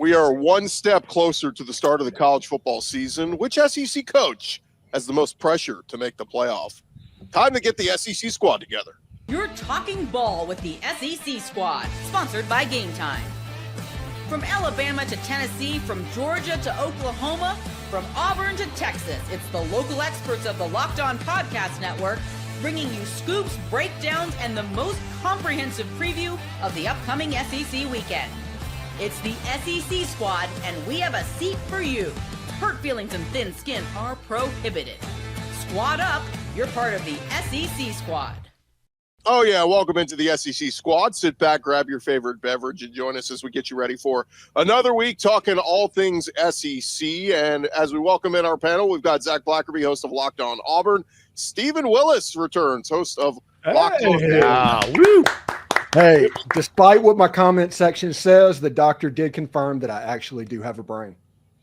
We are one step closer to the start of the college football season. Which SEC coach has the most pressure to make the playoff? Time to get the SEC squad together. You're talking ball with the SEC squad, sponsored by Game Time. From Alabama to Tennessee, from Georgia to Oklahoma, from Auburn to Texas, it's the local experts of the Locked On Podcast Network bringing you scoops, breakdowns, and the most comprehensive preview of the upcoming SEC weekend. It's the SEC squad, and we have a seat for you. Hurt feelings and thin skin are prohibited. Squad up, you're part of the SEC squad. Oh, yeah. Welcome into the SEC squad. Sit back, grab your favorite beverage, and join us as we get you ready for another week talking all things SEC. And as we welcome in our panel, we've got Zach Blackerby, host of Locked On Auburn. Stephen Willis returns, host of Locked On. Woo. Hey, despite what my comment section says, the doctor did confirm that I actually do have a brain.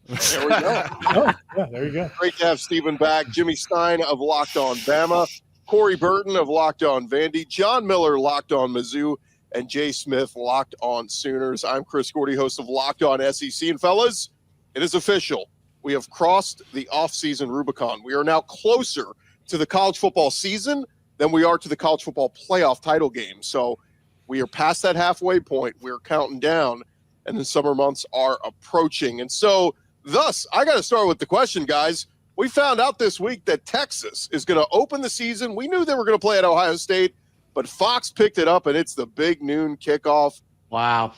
There we go. Oh, yeah, there you go. Great to have Stephen back. Jimmy Stein of Locked On Bama. Corey Burton of Locked On Vandy, John Miller, Locked On Mizzou, and Jay Smith, Locked On Sooners. I'm Chris Gordy, host of Locked On SEC. And fellas, it is official. We have crossed the offseason Rubicon. We are now closer to the college football season than we are to the college football playoff title game. So we are past that halfway point. We're counting down, and the summer months are approaching. And so, thus, I got to start with the question, guys. We found out this week that Texas is going to open the season. We knew they were going to play at Ohio State, but Fox picked it up, and it's the big noon kickoff. Wow.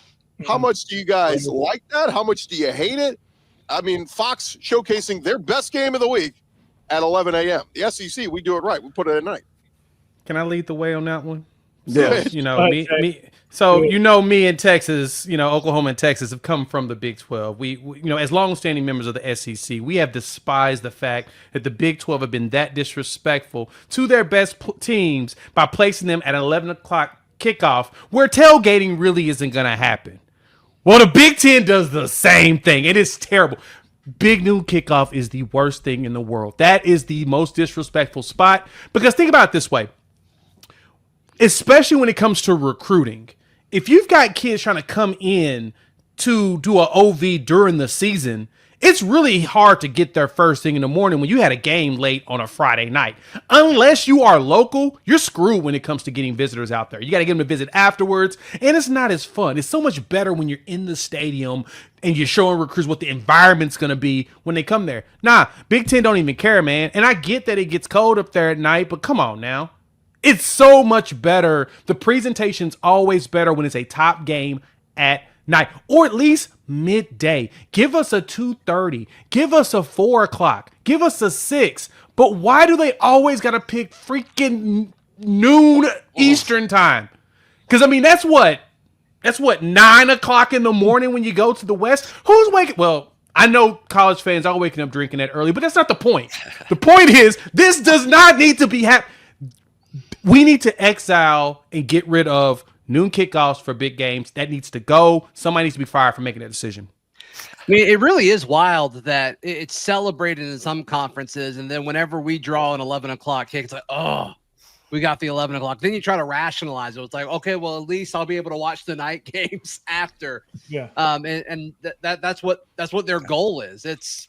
How much do you guys like that? How much do you hate it? I mean, Fox showcasing their best game of the week at 11 a.m. The SEC, we do it right. We put it at night. Can I lead the way on that one? Yeah. So, me and Texas, Oklahoma and Texas have come from the Big 12. We as long-standing members of the SEC, we have despised the fact that the Big 12 have been that disrespectful to their best teams by placing them at an 11 o'clock kickoff where tailgating really isn't going to happen. Well, the Big 10 does the same thing. It is terrible. Big noon kickoff is the worst thing in the world. That is the most disrespectful spot because think about it this way. Especially when it comes to recruiting. If you've got kids trying to come in to do an OV during the season, it's really hard to get there first thing in the morning when you had a game late on a Friday night. Unless you are local, you're screwed when it comes to getting visitors out there. You got to get them to visit afterwards, and it's not as fun. It's so much better when you're in the stadium and you're showing recruits what the environment's going to be when they come there. Nah, Big Ten don't even care, man. And I get that it gets cold up there at night, but come on now. It's so much better. The presentation's always better when it's a top game at night, or at least midday. Give us a 2:30. Give us a 4 o'clock. Give us a 6. But why do they always got to pick freaking noon Eastern time? Because, I mean, that's what, 9 o'clock in the morning when you go to the West? Who's waking? Well, I know college fans are waking up drinking that early, but that's not the point. The point is, this does not need to be happening. We need to exile and get rid of noon kickoffs for big games. That needs to go. Somebody needs to be fired for making that decision. I mean, it really is wild that it's celebrated in some conferences, and then whenever we draw an 11 o'clock kick, it's like, oh, we got the 11 o'clock. Then you try to rationalize it. It's like, okay, well, at least I'll be able to watch the night games after. Yeah. That's what their goal is. It's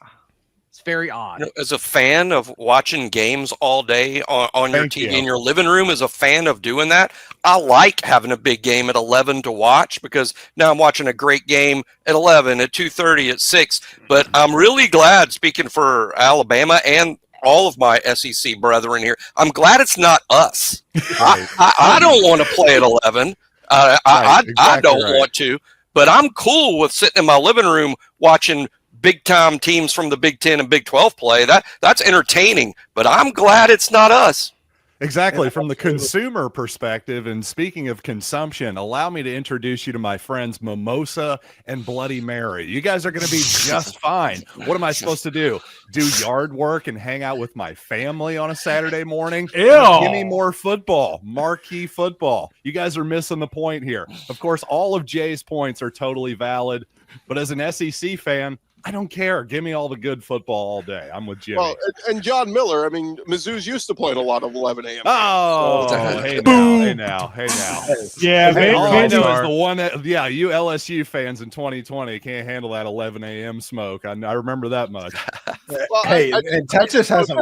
very odd. As a fan of watching games all day on your TV in your living room, as a fan of doing that, I like having a big game at 11 to watch because now I'm watching a great game at 11, at 2:30, at 6. But I'm really glad, speaking for Alabama and all of my SEC brethren here, I'm glad it's not us. I don't want to play at 11. I don't want to, but I'm cool with sitting in my living room watching big-time teams from the Big 10 and Big 12 play. That's entertaining, but I'm glad it's not us. Exactly. From the consumer perspective, and speaking of consumption, allow me to introduce you to my friends Mimosa and Bloody Mary. You guys are going to be just fine. What am I supposed to do? Do yard work and hang out with my family on a Saturday morning? Ew. Give me more football, marquee football. You guys are missing the point here. Of course, all of Jay's points are totally valid, but as an SEC fan, I don't care. Give me all the good football all day. I'm with Jimmy. Well, and John Miller, I mean, Mizzou's used to playing a lot of 11 a.m. Oh, hey now. Yeah, All I know Vandy, is the one that, you LSU fans in 2020 can't handle that 11 a.m. smoke. I remember that much. Well, Hey, and Texas has a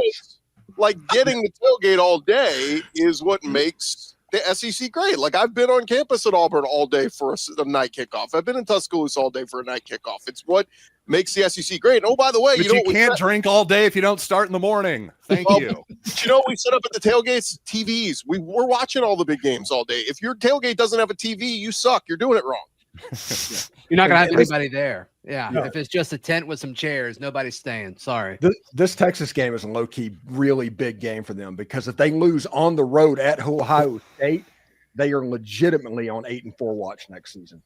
like getting the tailgate all day is what makes the SEC great. Like I've been on campus at Auburn all day for a night kickoff. I've been in Tuscaloosa all day for a night kickoff. It's what makes the SEC great. And, oh, by the way, But you can't drink all day if you don't start in the morning. Thank you. You know what we set up at the tailgates? TVs. We're watching all the big games all day. If your tailgate doesn't have a TV, you suck. You're doing it wrong. You're not gonna have anybody there. Yeah, no. If it's just a tent with some chairs, nobody's staying. Sorry. This Texas game is a low-key, really big game for them because if they lose on the road at Ohio State, they are legitimately on 8-4 watch next season.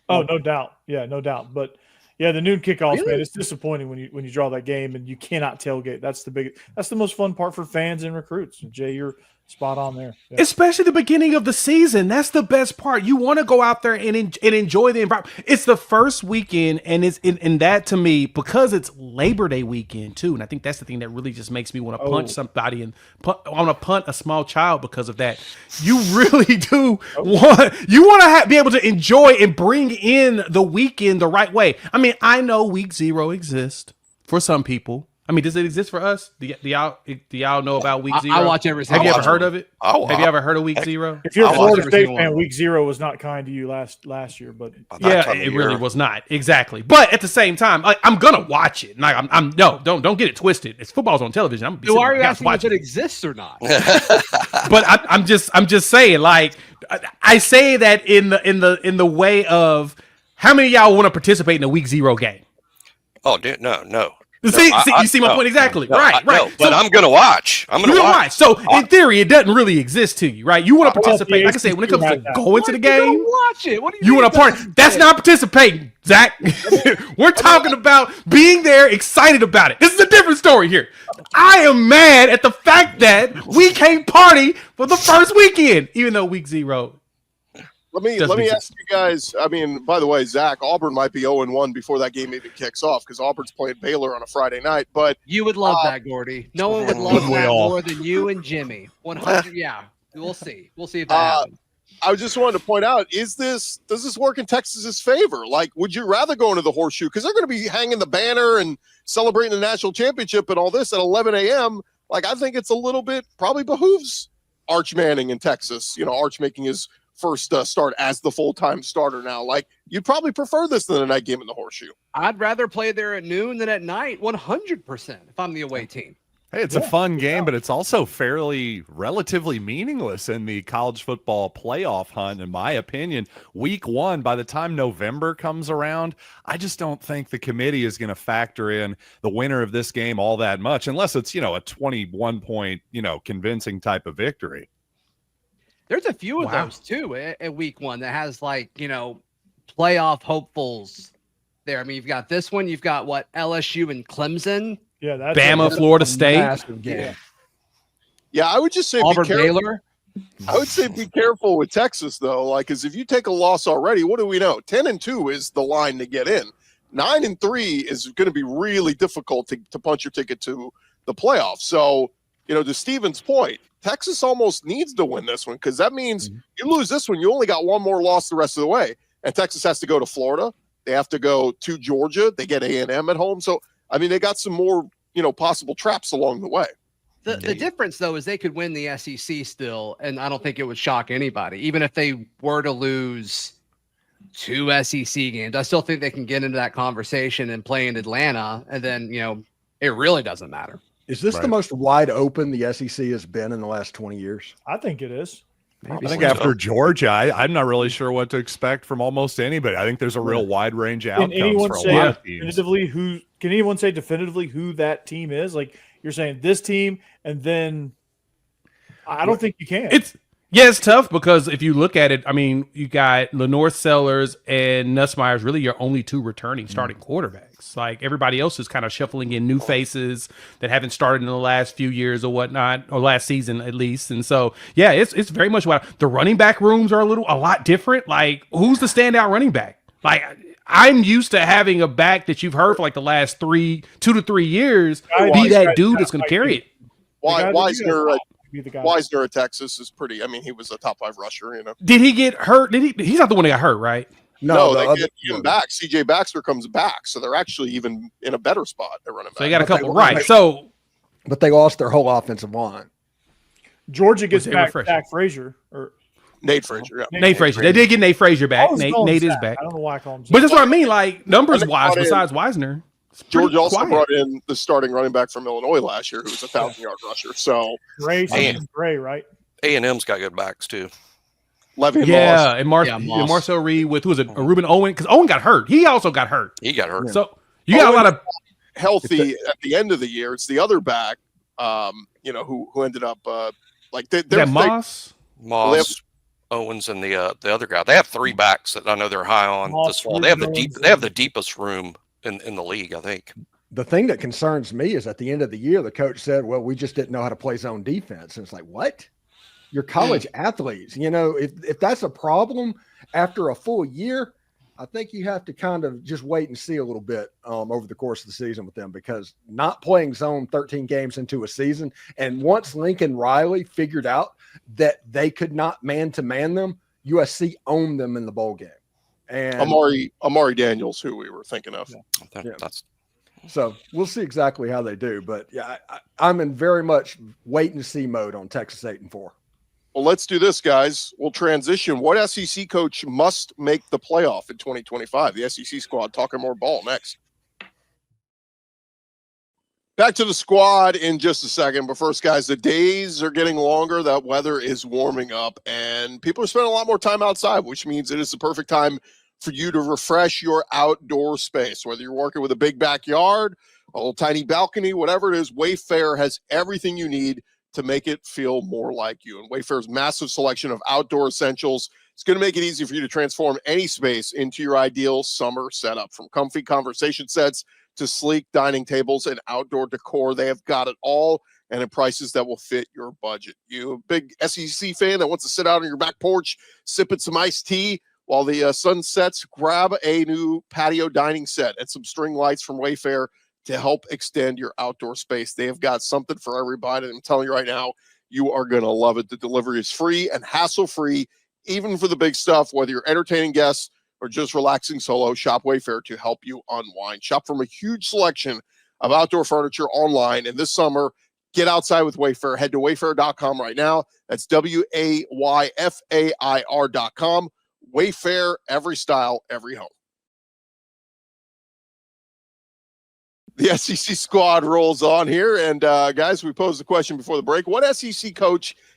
Oh, no doubt. Yeah, no doubt. But yeah, the noon kickoffs, Really? man, it's disappointing when you draw that game and you cannot tailgate. That's the most fun part for fans and recruits. Jay, you're spot on there. Yeah. Especially the beginning of the season. That's the best part. You want to go out there and enjoy the environment. It's the first weekend, and it's in that to me, because it's Labor Day weekend too. And I think that's the thing that really just makes me want to punch somebody and I want to punt a small child because of that. You really do want to be able to enjoy and bring in the weekend the right way. I mean, I know week 0 exists for some people. I mean, does it exist for us? Do y'all know about week 0? I watch every Have you ever heard of it? Have you ever heard of week 0? If you're a I'll Florida watch every State single fan, one. week 0 was not kind to you last year, but Yeah, it really was not exactly. But at the same time, I'm gonna watch it. Like don't get it twisted. It's football's on television. I'm gonna be So sitting why are on you the couch asking if watching it it. exists or not? But I'm just saying, like, I say that in the way of how many of y'all want to participate in a week 0 game? Oh, dude, no. You see my point exactly. Right. No, but So, I'm going to watch. I'm going you're to gonna watch. watch. So in theory, it doesn't really exist to you, right? You want to participate. Like I said, when it comes to going to the game, Watch it. What do you want to party. That's not participating, Zach. We're talking about being there, excited about it. This is a different story here. I am mad at the fact that we can't party for the first weekend, even though week 0. Let me ask you guys. I mean, by the way, Zach, Auburn might be 0-1 before that game even kicks off because Auburn's playing Baylor on a Friday night. But You would love that, Gordy. No one would love that more than you and Jimmy. 100. Yeah, we'll see. We'll see if that happens. I just wanted to point out: does this work in Texas's favor? Like, would you rather go into the horseshoe because they're going to be hanging the banner and celebrating the national championship and all this at 11 a.m.? Like, I think it's a little bit probably behooves Arch Manning in Texas. You know, Arch making his first start as the full-time starter now. Like, you'd probably prefer this than a night game in the horseshoe. I'd rather play there at noon than at night, 100%, if I'm the away team. Hey, it's a fun game, but it's also relatively meaningless in the college football playoff hunt, in my opinion. Week 1, by the time November comes around, I just don't think the committee is going to factor in the winner of this game all that much, unless it's, a 21-point, convincing type of victory. There's a few of those too at week 1 that has playoff hopefuls there. I mean, you've got this one. You've got LSU and Clemson. yeah, that's Bama, Florida State. Massive game. Yeah, I would just say Auburn, be careful. Baylor. I would say be careful with Texas though, because if you take a loss already, what do we know? 10-2 is the line to get in. 9-3 is going to be really difficult to punch your ticket to the playoffs. So, to Steven's point, Texas almost needs to win this one because that means you lose this one, you only got one more loss the rest of the way. And Texas has to go to Florida. They have to go to Georgia. They get A&M at home. So, I mean, they got some more, possible traps along the way. The difference, though, is they could win the SEC still, and I don't think it would shock anybody. Even if they were to lose 2 SEC games, I still think they can get into that conversation and play in Atlanta, and then, it really doesn't matter. Is this the most wide open the SEC has been in the last 20 years? I think it is. I think after Georgia, I'm not really sure what to expect from almost anybody. I think there's a real wide range of outcomes for a lot of teams. Can anyone say definitively who that team is? Like, you're saying this team, and then I don't think you can. It's tough because if you look at it, I mean, you got Lenore Sellers and Nussmeier's really your only 2 returning starting quarterbacks. Like, everybody else is kind of shuffling in new faces that haven't started in the last few years or whatnot, or last season at least. And so, yeah, it's very much what the running back rooms are a lot different. Like, who's the standout running back? Like, I'm used to having a back that you've heard for like the last 2 to 3 years be that dude that's going to carry it. Wisner at Texas is pretty. I mean, he was a top 5 rusher. You know, did he get hurt? He's not the one that got hurt, right? No, they get him back. CJ Baxter comes back, so they're actually even in a better spot at running back. So they got a couple, right? But they lost their whole offensive line. Georgia gets back Frazier or Nate Frazier. Yeah. Nate Frazier. They did get Nate Frazier back. Nate is back. I don't know why I call him. But that's what I mean. Like, numbers wise, besides Wisner, Georgia also brought in the starting running back from Illinois last year, who was a 1,000-yard rusher. So Gray, right? A&M's got good backs too. Levy and Marcel Reed with who was it? Ruben Owen, because Owen got hurt. He also got hurt. He got hurt. So you got a lot of healthy at the end of the year. It's the other back, who ended up Moss, Owens, and the other guy. They have 3 backs that I know they're high on this fall. They have the deepest room in the league, I think. The thing that concerns me is at the end of the year, the coach said, well, we just didn't know how to play zone defense. And it's like, what? You're college athletes. You know, if that's a problem after a full year, I think you have to kind of just wait and see a little bit over the course of the season with them, because not playing zone 13 games into a season. And once Lincoln Riley figured out that they could not man-to-man them, USC owned them in the bowl game. And Amari Daniels, who we were thinking of. So we'll see exactly how they do. But yeah, I'm in very much wait and see mode on Texas 8-4. Well, let's do this, guys. We'll transition. What SEC coach must make the playoff in 2025? The SEC squad talking more ball next. Back to the squad in just a second. But first, guys, the days are getting longer. That weather is warming up, and people are spending a lot more time outside, which means it is the perfect time for you to refresh your outdoor space. Whether you're working with a big backyard, a little tiny balcony, whatever it is, Wayfair has everything you need to make it feel more like you. And Wayfair's massive selection of outdoor essentials, it's going to make it easy for you to transform any space into your ideal summer setup. From comfy conversation sets to sleek dining tables and outdoor decor, they have got it all, and at prices that will fit your budget. You a big SEC fan that wants to sit out on your back porch, sipping some iced tea while the sun sets, grab a new patio dining set and some string lights from Wayfair to help extend your outdoor space. They have got something for everybody. I'm telling you right now, you are going to love it. The delivery is free and hassle-free, even for the big stuff. Whether you're entertaining guests or just relaxing solo, shop Wayfair to help you unwind. Shop from a huge selection of outdoor furniture online. And this summer, get outside with Wayfair. Head to wayfair.com right now. That's WAYFAIR.com. Wayfair, every style, every home. The SEC squad rolls on here. And guys, we posed the question before the break. What SEC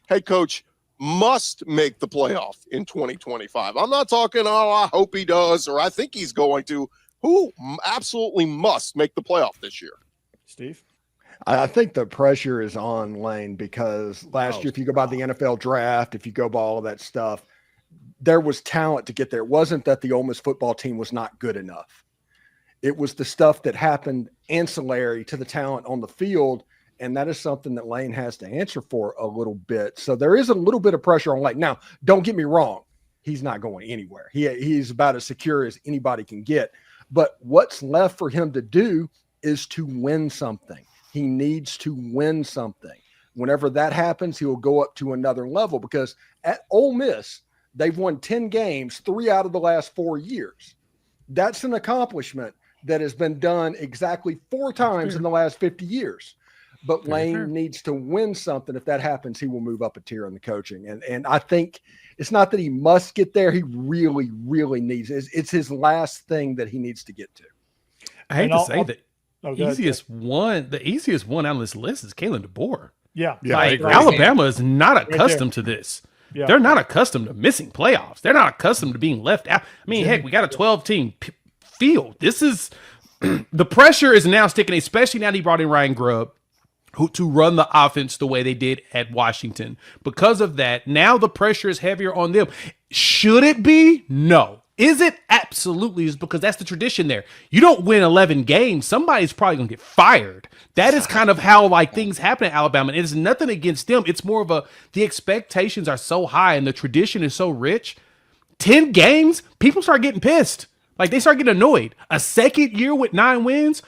head coach must make the playoff in 2025? I'm not talking, I hope he does, or I think he's going to. Who absolutely must make the playoff this year? Steve? I think the pressure is on Lane, because last year, if you go by the NFL draft, if you go by all of that stuff, there was talent to get there. It wasn't that the Ole Miss football team was not good enough. It was the stuff that happened ancillary to the talent on the field, and that is something that Lane has to answer for a little bit. So there is a little bit of pressure on Lane. Now, don't get me wrong. He's not going anywhere. He's about as secure as anybody can get. But what's left for him to do is to win something. He needs to win something. Whenever that happens, he will go up to another level, because at Ole Miss, they've won 10 games, 3 out of the last 4 years. That's an accomplishment that has been done exactly 4 times in the last 50 years. But Lane needs to win something. If that happens, he will move up a tier in the coaching. And I think it's not that he must get there. He really, really needs it. It's his last thing that he needs to get to. I hate to say that the easiest one out of this list is Kalen DeBoer. Yeah. Like, Alabama is not accustomed to this. Yeah. They're not accustomed to missing playoffs. They're not accustomed to being left out. I mean, heck, we got a 12-team field. This is the pressure is now sticking, especially now that he brought in Ryan Grubb to run the offense the way they did at Washington. Because of that, now the pressure is heavier on them. Should it be? No. Is it? Absolutely, is, because that's the tradition there. You don't win 11 games, somebody's probably going to get fired. That is kind of how things happen at Alabama. And it's nothing against them. It's more of the expectations are so high and the tradition is so rich. 10 games, people start getting pissed. Like they start getting annoyed. A second year with 9 wins,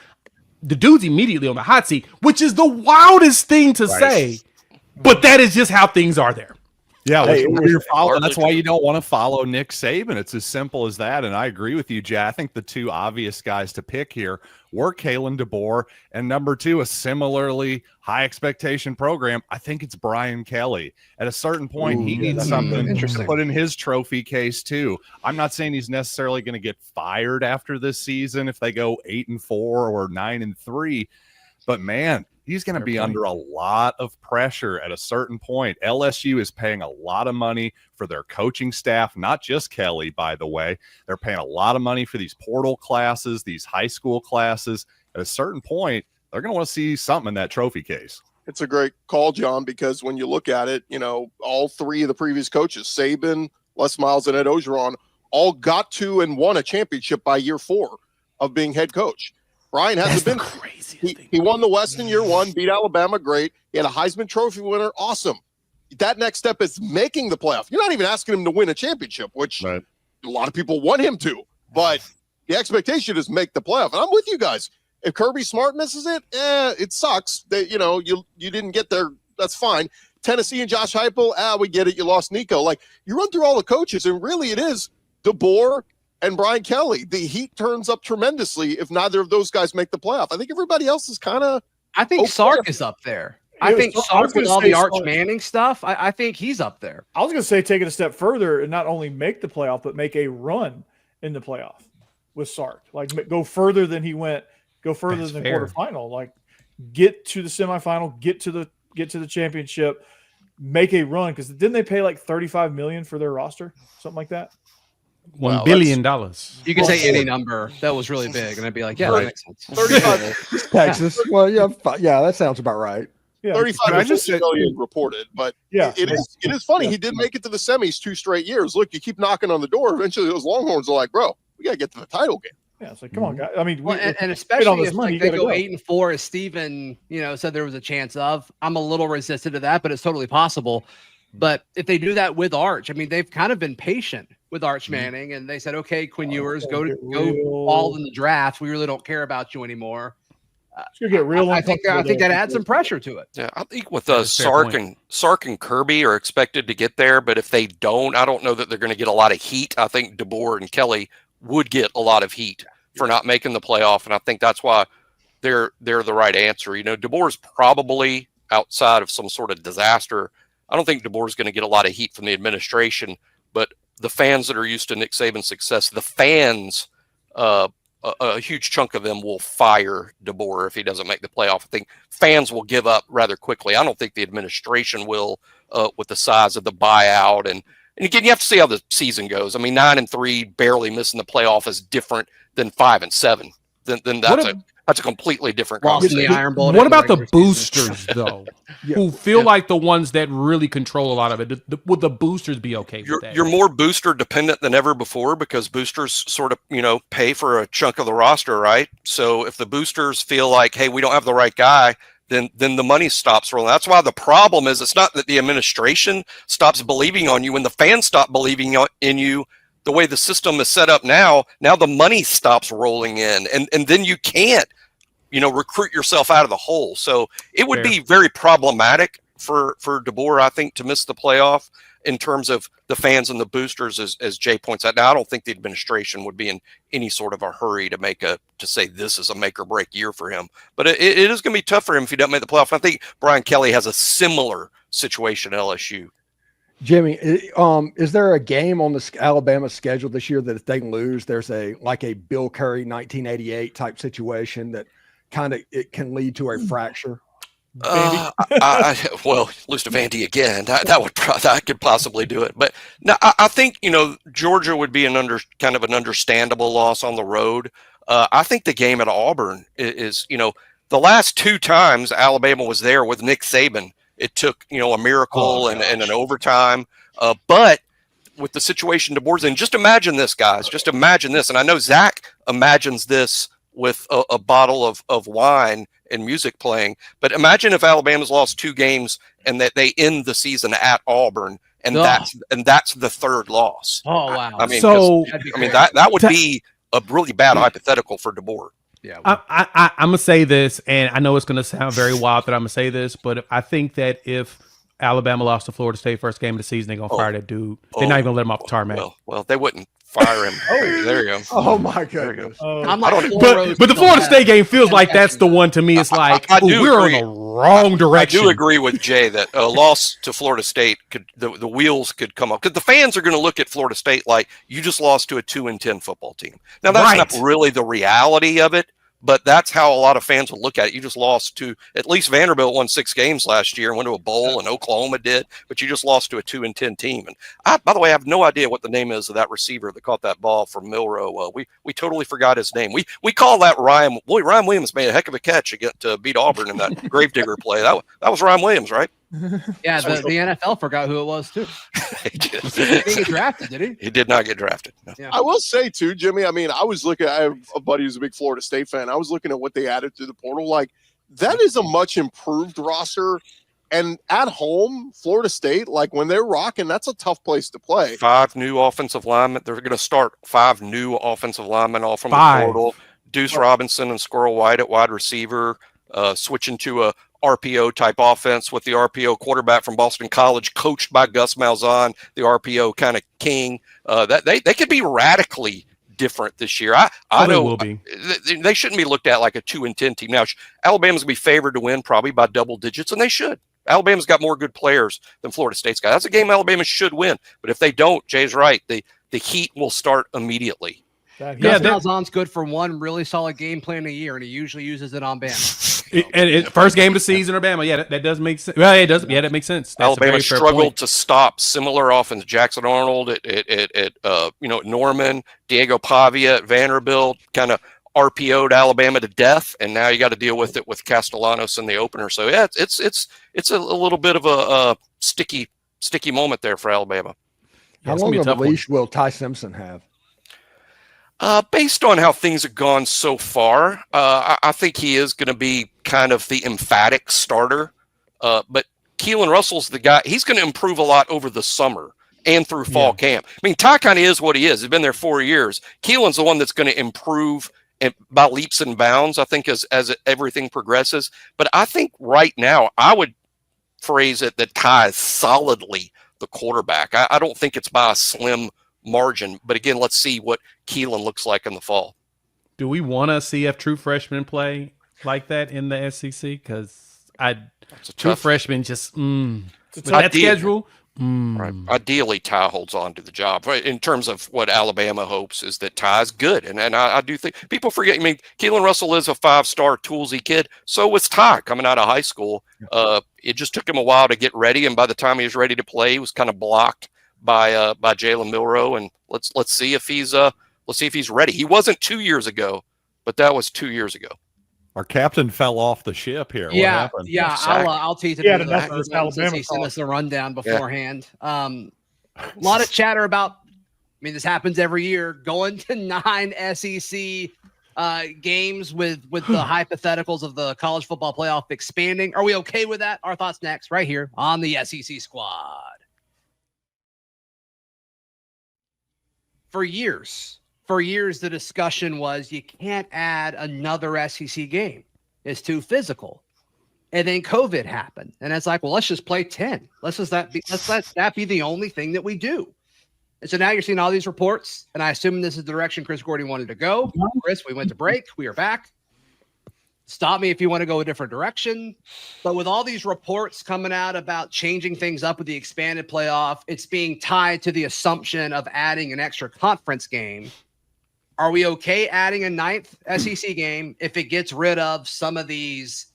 the dude's immediately on the hot seat, which is the wildest thing to say. But that is just how things are there. Yeah, that's why you don't want to follow Nick Saban. It's as simple as that. And I agree with you, Jay. I think the two obvious guys to pick here were Kalen DeBoer, and number 2, a similarly high expectation program. I think it's Brian Kelly. At a certain point, he needs something to put in his trophy case too. I'm not saying he's necessarily going to get fired after this season if they go 8-4 or 9-3, but man, he's going to be under a lot of pressure at a certain point. LSU is paying a lot of money for their coaching staff, not just Kelly, by the way. They're paying a lot of money for these portal classes, these high school classes. At a certain point, they're going to want to see something in that trophy case. It's a great call, John, because when you look at it, all 3 of the previous coaches, Saban, Les Miles, and Ed Orgeron, all got to and won a championship by year 4 of being head coach. Brian hasn't been crazy. He won the West in year 1, beat Alabama, great. He had a Heisman Trophy winner, awesome. That next step is making the playoff. You're not even asking him to win a championship, which a lot of people want him to. But the expectation is make the playoff. And I'm with you guys. If Kirby Smart misses it, it sucks. That you didn't get there. That's fine. Tennessee and Josh Heupel, we get it. You lost Nico. Like you run through all the coaches, and really it is DeBoer and Brian Kelly. The heat turns up tremendously if neither of those guys make the playoff. I think everybody else is kind of. I think Sark is up there. I think Sark with all the Arch Manning stuff. I think he's up there. I was going to say take it a step further and not only make the playoff, but make a run in the playoff with Sark. Like go further than he went. Go further than the quarterfinal. Like get to the semifinal. Get to the championship. Make a run because didn't they pay like $35 million for their roster, something like that? $1 billion. You can say any number that was really big, and I'd be like, yeah, that makes sense. 35 Texas. Well, yeah, that sounds about right. Yeah. 35 million reported, but it is funny. Yeah. He did make it to the semis 2 straight years. Look, you keep knocking on the door. Eventually, those Longhorns are like, bro, we got to get to the title game. Yeah, it's like, come on, guys. I mean, and especially if they go 8-4, as Steven, said there was a chance of. I'm a little resistant to that, but it's totally possible. But if they do that with Arch, I mean, they've kind of been patient with Arch Manning, and they said, okay, Quinn Ewers, go all in the draft. We really don't care about you anymore. It's gonna get real. I think that adds some pressure to it. Yeah, I think with Sark and Kirby are expected to get there, but if they don't, I don't know that they're going to get a lot of heat. I think DeBoer and Kelly would get a lot of heat for not making the playoff, and I think that's why they're the right answer. DeBoer's probably outside of some sort of disaster. I don't think DeBoer's going to get a lot of heat from the administration, but the fans that are used to Nick Saban's success, the fans, a huge chunk of them will fire DeBoer if he doesn't make the playoff. I think fans will give up rather quickly. I don't think the administration will, with the size of the buyout. And again, you have to see how the season goes. I mean, 9-3, barely missing the playoff is different than 5-7. Then that's a completely different conversation. What about the boosters, though, who feel like the ones that really control a lot of it? Would the boosters be okay with that? You're more booster dependent than ever before because boosters sort of, pay for a chunk of the roster, right? So if the boosters feel like, hey, we don't have the right guy, then the money stops rolling. That's why the problem is it's not that the administration stops believing on you. When the fans stop believing in you, the way the system is set up now the money stops rolling in, and then you can't, recruit yourself out of the hole. So it would be very problematic for DeBoer, I think, to miss the playoff in terms of the fans and the boosters, as Jay points out. Now, I don't think the administration would be in any sort of a hurry to say this is a make or break year for him. But it is going to be tough for him if he doesn't make the playoff. I think Brian Kelly has a similar situation at LSU. Jimmy, is there a game on the Alabama schedule this year that if they lose, there's a Bill Curry 1988 type situation that it can lead to a fracture? Well, lose to Vandy again. That could possibly do it. But no, I think Georgia would be an understandable loss on the road. I think the game at Auburn is the last 2 times Alabama was there with Nick Saban, it took a miracle and an overtime. But with the situation DeBoer's in, just imagine this, guys. Just imagine this, and I know Zach imagines this with a bottle of wine and music playing. But imagine if Alabama's lost 2 games and that they end the season at Auburn, and that's the 3rd loss. Oh wow! I mean, that would be a really bad hypothetical for DeBoer. Yeah, I'm gonna say this, and I know it's gonna sound very wild that I'm gonna say this, but I think that if Alabama lost to Florida State first game of the season, they're gonna fire that dude. They're not even gonna let him off the tarmac. Well, they wouldn't fire him. There you go. Oh my goodness. I'm like, but the Florida State game feels like that's the one to me. It's like we're on the wrong direction. I do agree with Jay that a loss to Florida State could the wheels could come up because the fans are going to look at Florida State like you just lost to a 2-10 football team. Now that's not really the reality of it. But that's how a lot of fans will look at it. You just lost to at least Vanderbilt won 6 games last year and went to a bowl, and Oklahoma did. But you just lost to a 2-10 team. And by the way, I have no idea what the name is of that receiver that caught that ball from Milrow. We totally forgot his name. We call that Ryan. Boy, Ryan Williams made a heck of a catch to beat Auburn in that Gravedigger play. That was Ryan Williams, right? Yeah, the NFL forgot who it was too. He didn't get drafted, did he? He did not get drafted. No. Yeah. I will say too, Jimmy. I mean, I have a buddy who's a big Florida State fan. I was looking at what they added to the portal. Like that is a much improved roster. And at home, Florida State, like when they're rocking, that's a tough place to play. 5 new offensive linemen. They're going to start 5 new offensive linemen all from the portal. Deuce Robinson and Squirrel White at wide receiver, switching to a RPO type offense with the RPO quarterback from Boston College, coached by Gus Malzahn, the RPO kind of king. That they could be radically different this year. I know will be. They shouldn't be looked at like a 2-10 team. Now, Alabama's gonna be favored to win probably by double digits, and they should. Alabama's got more good players than Florida State's got. That's a game Alabama should win. But if they don't, Jay's right. The heat will start immediately. Gus Malzahn's good for one really solid game plan a year, and he usually uses it on Bama. First game of the season or Bama. Yeah, that does make sense. Well, it does. Yeah, that makes sense. That's Alabama struggled to stop similar offense. Jackson Arnold at Norman, Diego Pavia at Vanderbilt, kind of RPO'd Alabama to death, and now you got to deal with it with Castellanos in the opener. So yeah, it's a little bit of a sticky moment there for Alabama. How long of a leash will Ty Simpson have? Based on how things have gone so far, I think he is going to be kind of the emphatic starter. But Keelan Russell's the guy. He's going to improve a lot over the summer and through fall camp. I mean, Ty kind of is what he is. He's been there 4 years. Keelan's the one that's going to improve by leaps and bounds, I think, as everything progresses. But I think right now, I would phrase it that Ty is solidly the quarterback. I don't think it's by a slim margin. But again, let's see what Keelan looks like in the fall. Do we want to see a true freshman play like that in the SEC? Because true freshman just with that schedule. Right. Ideally, Ty holds on to the job. Right. In terms of what Alabama hopes is that Ty's good, and I do think people forget. I mean, Keelan Russell is a 5-star toolsy kid. So was Ty coming out of high school. It just took him a while to get ready, and by the time he was ready to play, he was kind of blocked by Jalen Milrow. And let's see if he's ready. He wasn't 2 years ago, but that was 2 years ago. Our captain fell off the ship here. What happened? Yeah. I'll tease it. He sent us the rundown beforehand. A lot of chatter about. I mean, this happens every year. Going to 9 SEC games with the hypotheticals of the college football playoff expanding. Are we okay with that? Our thoughts next, right here on the SEC Squad. For years, the discussion was you can't add another SEC game. It's too physical. And then COVID happened. And it's like, well, let's just play 10. Let's let that be the only thing that we do. And so now you're seeing all these reports, and I assume this is the direction Chris Gordy wanted to go. Chris, we went to break. We are back. Stop me if you want to go a different direction. But with all these reports coming out about changing things up with the expanded playoff, it's being tied to the assumption of adding an extra conference game. Are we okay adding a 9th SEC game if it gets rid of some of these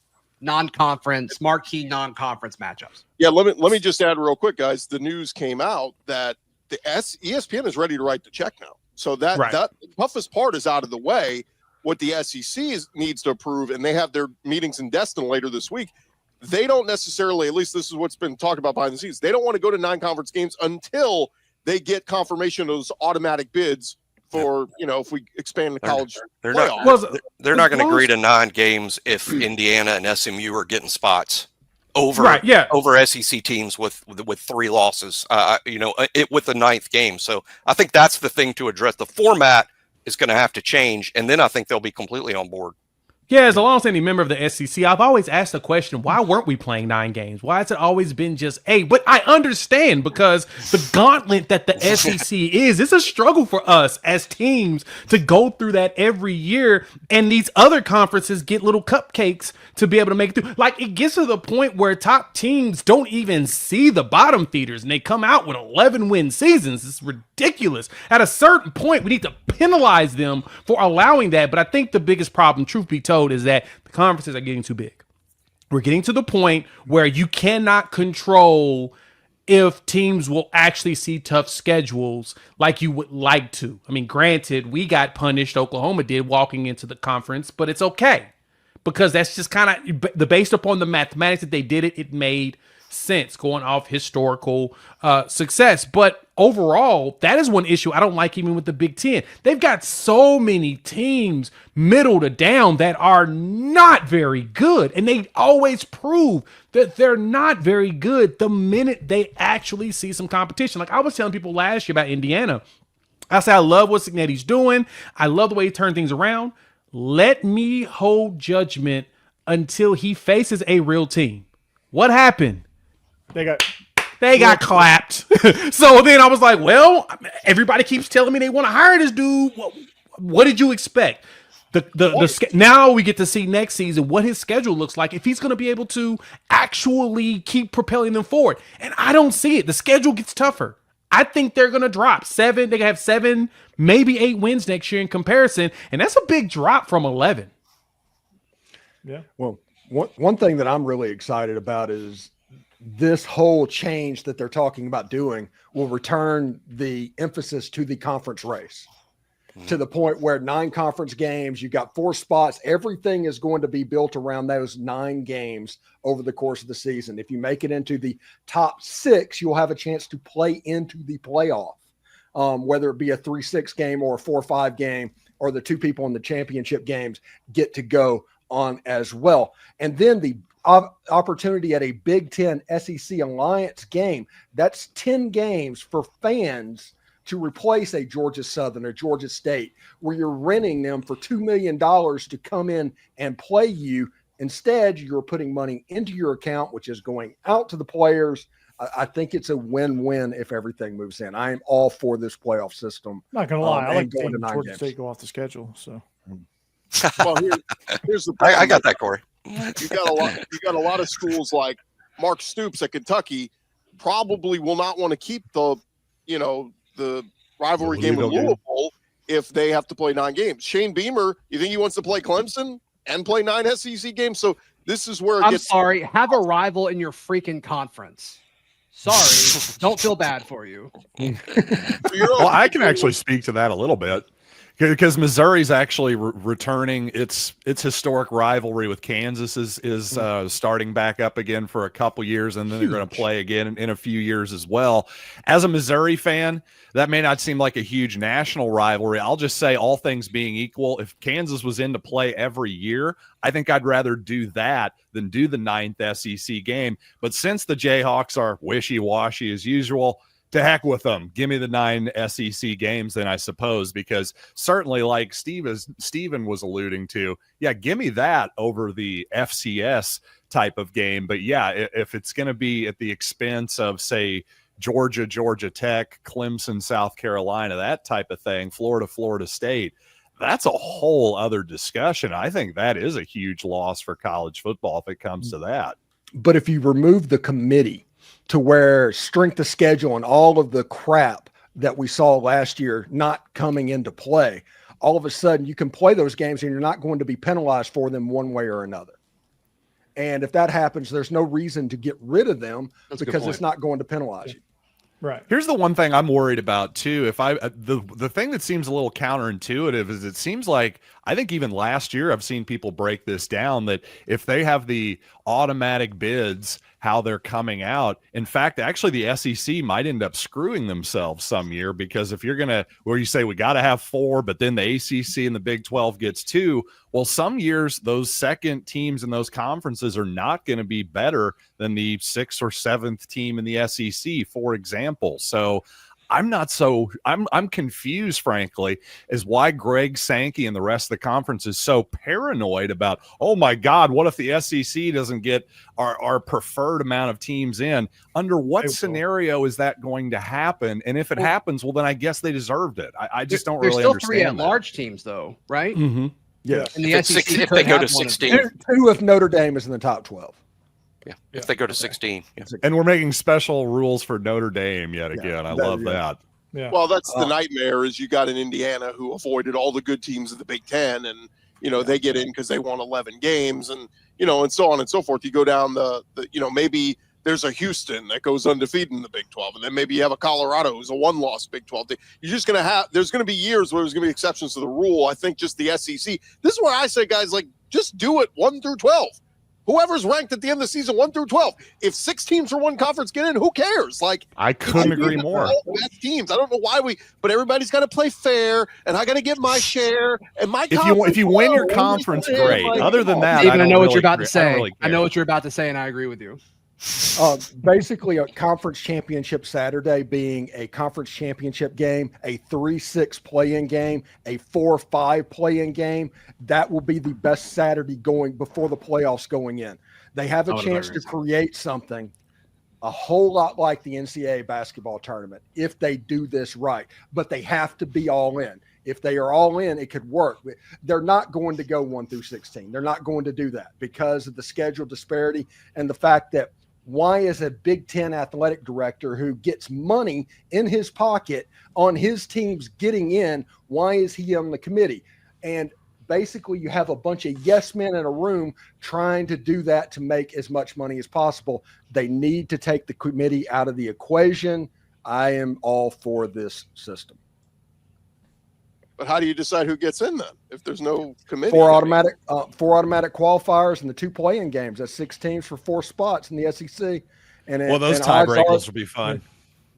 marquee non-conference matchups? Yeah, let me just add real quick, guys. The news came out that the ESPN is ready to write the check now. So that the toughest part is out of the way. What the SEC needs to approve, and they have their meetings in Destin later this week. They don't necessarily, at least this is what's been talked about behind the scenes, they don't want to go to 9 conference games until they get confirmation of those automatic bids for, if we expand the college playoff. They're not going to agree to 9 games if Indiana and SMU are getting spots over SEC teams with 3 losses, with the 9th game. So I think that's the thing to address. The format is going to have to change, and then I think they'll be completely on board. Yeah, as a long-standing member of the SEC, I've always asked the question, why weren't we playing 9 games? Why has it always been just 8? But I understand, because the gauntlet that the SEC is, it's a struggle for us as teams to go through that every year, and these other conferences get little cupcakes to be able to make it through. Like, it gets to the point where top teams don't even see the bottom feeders, and they come out with 11-win seasons. It's ridiculous. At a certain point, we need to penalize them for allowing that, but I think the biggest problem, truth be told, is that the conferences are getting too big. We're getting to the point where you cannot control if teams will actually see tough schedules like you would like to. I mean, granted, we got punished, Oklahoma did, walking into the conference, but it's okay, because that's just kind of based upon the mathematics that they did it made sense going off historical success. But overall, that is one issue I don't like even with the Big Ten. They've got so many teams middle to down that are not very good, and they always prove that they're not very good the minute they actually see some competition. Like I was telling people last year about Indiana, I said I love what Cignetti's doing. I love the way he turned things around. Let me hold judgment until he faces a real team. What happened? They got clapped. So then I was like, well, everybody keeps telling me they want to hire this dude. What did you expect? Now we get to see next season what his schedule looks like, if he's going to be able to actually keep propelling them forward. And I don't see it. The schedule gets tougher. I think they're going to drop 7. They have 7, maybe 8 wins next year in comparison. And that's a big drop from 11. Yeah. Well, one thing that I'm really excited about is this whole change that they're talking about doing will return the emphasis to the conference race, to the point where 9 conference games, you got 4 spots. Everything is going to be built around those 9 games over the course of the season. If you make it into the top 6, you'll have a chance to play into the playoff, whether it be a 3-6 game or a 4-5 game, or the 2 people in the championship games get to go on as well. And then the opportunity at a Big Ten SEC Alliance game, that's 10 games for fans to replace a Georgia Southern or Georgia State, where you're renting them for $2 million to come in and play you. Instead, you're putting money into your account, which is going out to the players. I think it's a win-win if everything moves in. I am all for this playoff system. Not going to lie. I like going to Georgia State go off the schedule. So, well, here's the I got that, Corey. You got a lot of schools like Mark Stoops at Kentucky probably will not want to keep the rivalry game with Louisville if they have to play 9 games. Shane Beamer, you think he wants to play Clemson and play 9 SEC games? So this is where I'm sorry, have a rival in your freaking conference. Sorry, don't feel bad for you. Well, I can actually speak to that a little bit. Because Missouri's actually returning its historic rivalry with Kansas is starting back up again for a couple years, and then they're going to play again in a few years as well. As a Missouri fan, that may not seem like a huge national rivalry. I'll just say, all things being equal, if Kansas was in to play every year, I think I'd rather do that than do the 9th SEC game. But since the Jayhawks are wishy-washy as usual, to heck with them. Give me the 9 SEC games then, I suppose, because certainly, like Steven was alluding to, yeah, give me that over the FCS type of game. But yeah, if it's going to be at the expense of, say, Georgia Tech, Clemson, South Carolina, that type of thing, Florida State, that's a whole other discussion. I think that is a huge loss for college football if it comes to that. But if you remove the committee, to where strength of schedule and all of the crap that we saw last year not coming into play, all of a sudden you can play those games and you're not going to be penalized for them one way or another. And if that happens, there's no reason to get rid of them because it's not going to penalize you. Right. Here's the one thing I'm worried about too. If the thing that seems a little counterintuitive is it seems like, I think even last year I've seen people break this down, that if they have the automatic bids, how they're coming out. In fact, actually the SEC might end up screwing themselves some year, because if you're going to, where you say we got to have 4, but then the ACC and the Big 12 gets 2, well, some years those second teams in those conferences are not going to be better than the 6th or 7th team in the SEC, for example. So I'm confused, frankly, as why Greg Sankey and the rest of the conference is so paranoid about, oh my God, what if the SEC doesn't get our preferred amount of teams in? Under what scenario is that going to happen? And if it happens, well, then I guess they deserved it. I just don't really understand. There's still 3 at-large teams, though, right? Mm-hmm. Yeah. And the SEC if they go to 16. 2 if Notre Dame is in the top 12. Yeah, if they go to 16. Yeah. And we're making special rules for Notre Dame yet again. I love that. Yeah. Well, that's the nightmare is you got in Indiana who avoided all the good teams of the Big Ten, and they get in because they won 11 games, and and so on and so forth. You go down the maybe there's a Houston that goes undefeated in the Big 12, and then maybe you have a Colorado who's a 1-loss Big 12 team. You're just there's going to be years where there's going to be exceptions to the rule. I think just the SEC. This is where I say, guys, just do it 1 through 12. Whoever's ranked at the end of the season 1 through 12. If 6 teams from one conference get in, who cares? I couldn't agree more. Best teams. I don't know why but everybody's got to play fair, and I got to get my share. And my if you win your conference, great. Other than that, Steven, I know what you're about to say. I know what you're about to say, and I agree with you. Basically, a conference championship Saturday being a conference championship game, a 3-6 play-in game, a 4-5 play-in game. That will be the best Saturday going before the playoffs going in. They have a chance to create something a whole lot like the NCAA basketball tournament if they do this right. But they have to be all in. If they are all in, it could work. They're not going to go 1 through 16. They're not going to do that because of the schedule disparity and the fact that why is a Big Ten athletic director who gets money in his pocket on his teams getting in, why is he on the committee? And basically you have a bunch of yes men in a room trying to do that to make as much money as possible. They need to take the committee out of the equation. I am all for this system. But how do you decide who gets in then if there's no committee? 4 automatic qualifiers and the 2 play-in games. That's 6 teams for 4 spots in the SEC. And those tiebreakers will be fun.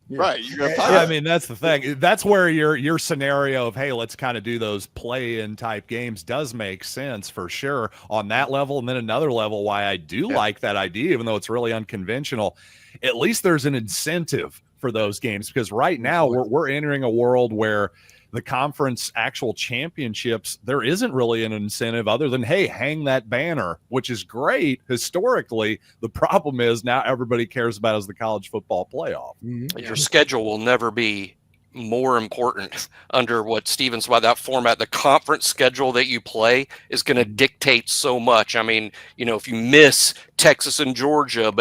Yeah. Right. I mean, that's the thing. That's where your scenario of, hey, let's kind of do those play-in type games does make sense for sure on that level. And then another level, why I do like that idea, even though it's really unconventional, at least there's an incentive for those games because right now we're entering a world where the conference actual championships, there isn't really an incentive other than, hey, hang that banner, which is great historically. The problem is now everybody cares about is the college football playoff. Mm-hmm. Your schedule will never be more important under what Steven's by that format. The conference schedule that you play is going to dictate so much. I mean, if you miss Texas and Georgia,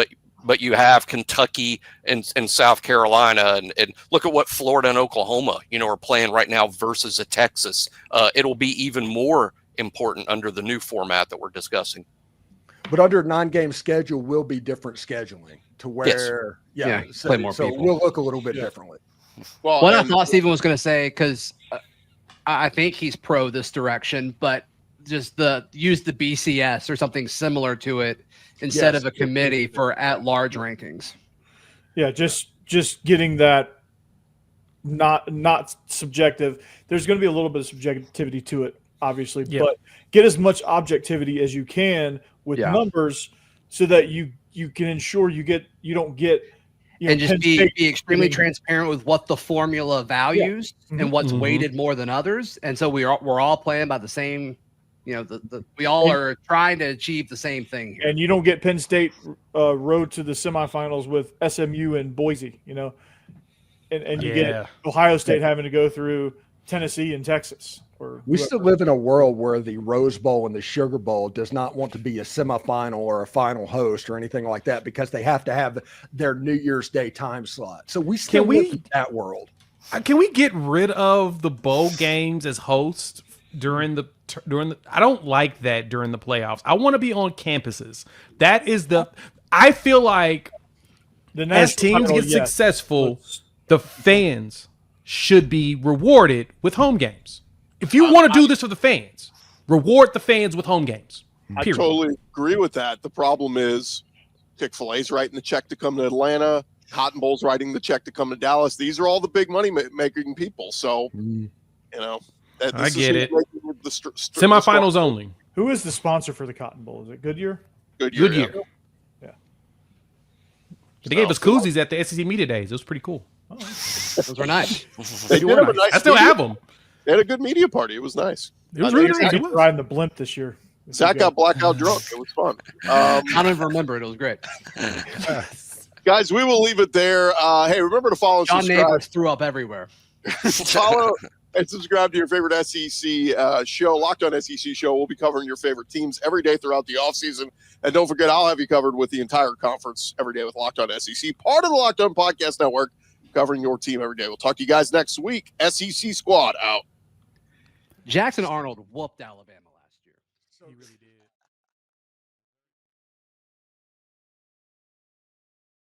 but you have Kentucky and South Carolina, and look at what Florida and Oklahoma, are playing right now versus a Texas. It'll be even more important under the new format that we're discussing. But under a 9-game schedule will be different scheduling to where, play more so people. We'll look a little bit differently. Well, what I thought Steven was going to say, because I think he's pro this direction, but just use the BCS or something similar to it instead of a committee for at-large rankings. Yeah, just getting that not subjective. There's going to be a little bit of subjectivity to it, obviously, but get as much objectivity as you can with numbers so that you can ensure you don't get and just be extremely transparent with what the formula values and what's weighted more than others. And so we're all playing by the same. We all are trying to achieve the same thing here. And you don't get Penn State road to the semifinals with SMU and Boise, and you get Ohio State having to go through Tennessee and Texas. We still live in a world where the Rose Bowl and the Sugar Bowl does not want to be a semifinal or a final host or anything like that because they have to have their New Year's Day time slot. So we still live in that world. Can we get rid of the bowl games as hosts during the I don't like that during the playoffs. I want to be on campuses. That is I feel like as teams get successful, the fans should be rewarded with home games. If you want to do this for the fans, reward the fans with home games. Period. I totally agree with that. The problem is Chick-fil-A's writing the check to come to Atlanta. Cotton Bowl's writing the check to come to Dallas. These are all the big money making people. So, I get it. Semifinals only. Who is the sponsor for the Cotton Bowl? Is it Goodyear? Goodyear. Yeah. They gave us koozies at the SEC Media Days. It was pretty cool. Oh. Those were nice. They did have a nice I still media- have them. They had a good media party. It was nice. It was I really think nice. I It get was. to ride in the blimp this year. Zach got blackout drunk. It was fun. I don't even remember it. It was great. Guys, we will leave it there. Hey, remember to follow and John subscribe. Neighbors threw up everywhere. Follow and subscribe to your favorite SEC show, Locked On SEC Show. We'll be covering your favorite teams every day throughout the offseason. And don't forget, I'll have you covered with the entire conference every day with Locked On SEC, part of the Locked On Podcast Network, covering your team every day. We'll talk to you guys next week. SEC Squad out. Jackson Arnold whooped Alabama last year. He really did.